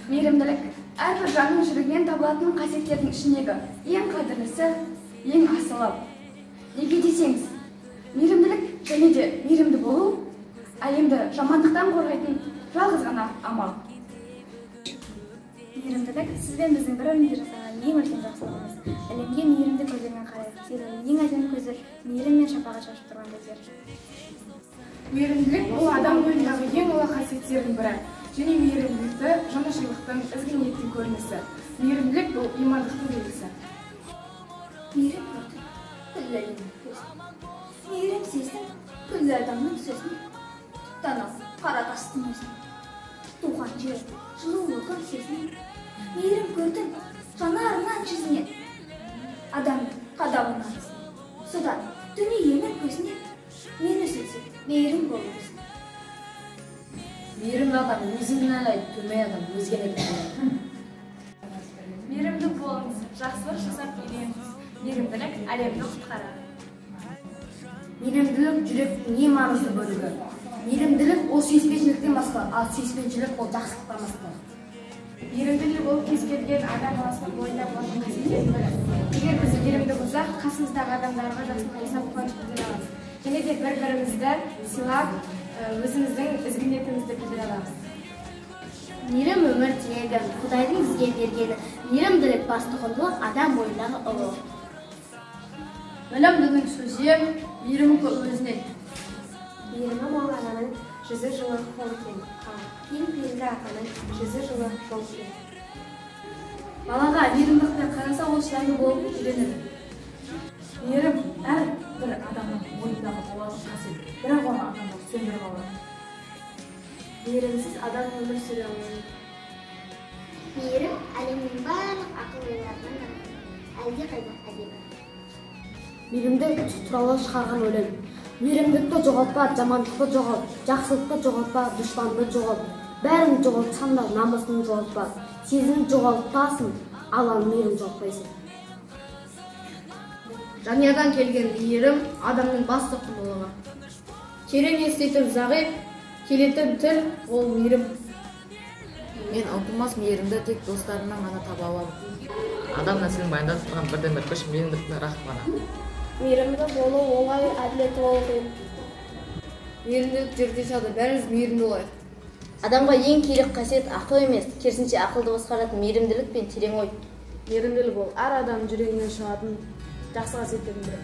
Мейірімділік әрбір жанның жүрегінен табылатын қасиеттердің ішіндегі ең қадірлісі, ең асылы. Неге десеңіз, мейірімділік және де мейірімді болу әлемді жамандықтан қорғайтын жалғыз ғана амал. Мейірімділік сізбен біздің бір-бірімізге жасаған ең үлкен жақсылығымыз. Әлемге мейірімді көздермен қарайық. Себебі ең әдемі көздер мейірім мен шапағат шашып тұрған көздер. Мейірімділік бұл адам бойындағы ең ұлы қасиеттердің бірі. Және мейірімділікті жанашырлықтың, ізгі ниеттің көрінісі. Мейірімділік бұл имандықтың белгісі. Мейірім көрді, күллі әлемнің көзін. Мейірім сезді, күллі адамның сөзін. Танау, қара тастың өзін. Туған жер, жылулығын сезін. Мейірім көрдім, жанарынан жүзінен. Адамның қадамынан ізін. Содан дүниенің көзінен мені сөзі мейірім болыңыз. Мейірімді адам өзін әлайды, төмен адам өзгені біледі. Мейірімді болыңыз, жақсылық жасап үйреніңіз. Мейірімділік әлемді құтқарады. Мейірімділік жүректің ең маңызды бөлігі. Мейірімділік ол сүйіспеншіліктен басқа, ал сүйіспеншілік ол жақсылықтан басқа. Мейірімділік ол кез келген адам баласының бойында болатын қасиеттердің бірі. Егер біз мейірімді болсақ, қасымыздағы адамдарға жақсылық жасап қуаныш білдіре аламыз. Және де бір-бірімізді сыйлап, өзіміздің ізгі ниетімізді білдіре аламыз. Мейірім өмір тілегі, Құдайдың бізге бергені. Мейірімділік басты құндылық адам бойындағы ұлы. Білімдінің сөзі, мейірімі өзінен. Мейірімі мол ананың жүзі жылы қол екен. Ең пейілді атаның жүзі жылы жол екен. Балаға мейірімділікпен қараса ол шыдамды болып үйренеді. Мейірім әрбір адамның бойындағы болатын қасиет, бірақ оны адамдар сөндіріп алады. Мейірімсіз адам өмір сүре алмайды. Мейірім әлемнің барлық ақыл-ойларынан әлдеқайда әдемі. Мейірімді туралы шығарған өлең. Мейірімдікті жоғалтпа, жамандықты жоғалт, жақсылықты жоғалтпа, дұшпанды жоғалт. Бәрін жоғалтсаң да намысын жоғалтпа. Сезімді жоғалтпасын, алан мейірім жоғалтпайсың. Жанұядан келген мейірім адамның басты құндылығы. Терең еститін зағип, келетін тіл ол мейірім. Мен ұмытылмас мейірімді тек достарымнан ғана таба аламын. Адам нәсілін баяндап тұрған бірден бір күш мейірімділіктің рахым ғана. Мейірімді болу оңай, әділетті болу қиын. Мейірімділік жерде шады, бәріміз мейірімді болайық. Адамға ең керек қасиет ақыл емес, керісінше ақылды басқаратын мейірімділік пен терең ой. Мейірімділік ол әр адам жүрегінен шығатын жақсы қасиеттердің бірі.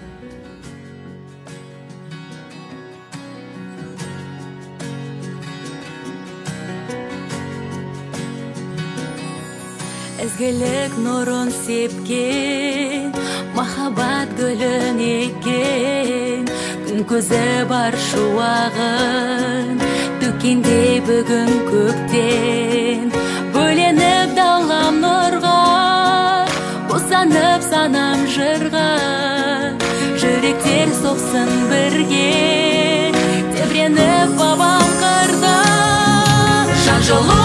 Ізгілік нұрын сепкен, махаббат гүлін еккен, күн көзі бар шуағын төккендей бүгін көктен. Бөленіп даулам нұрға, босанып санам жырға, жүректер соқсын бірге, тебреніп бабам қырда. Жан жылу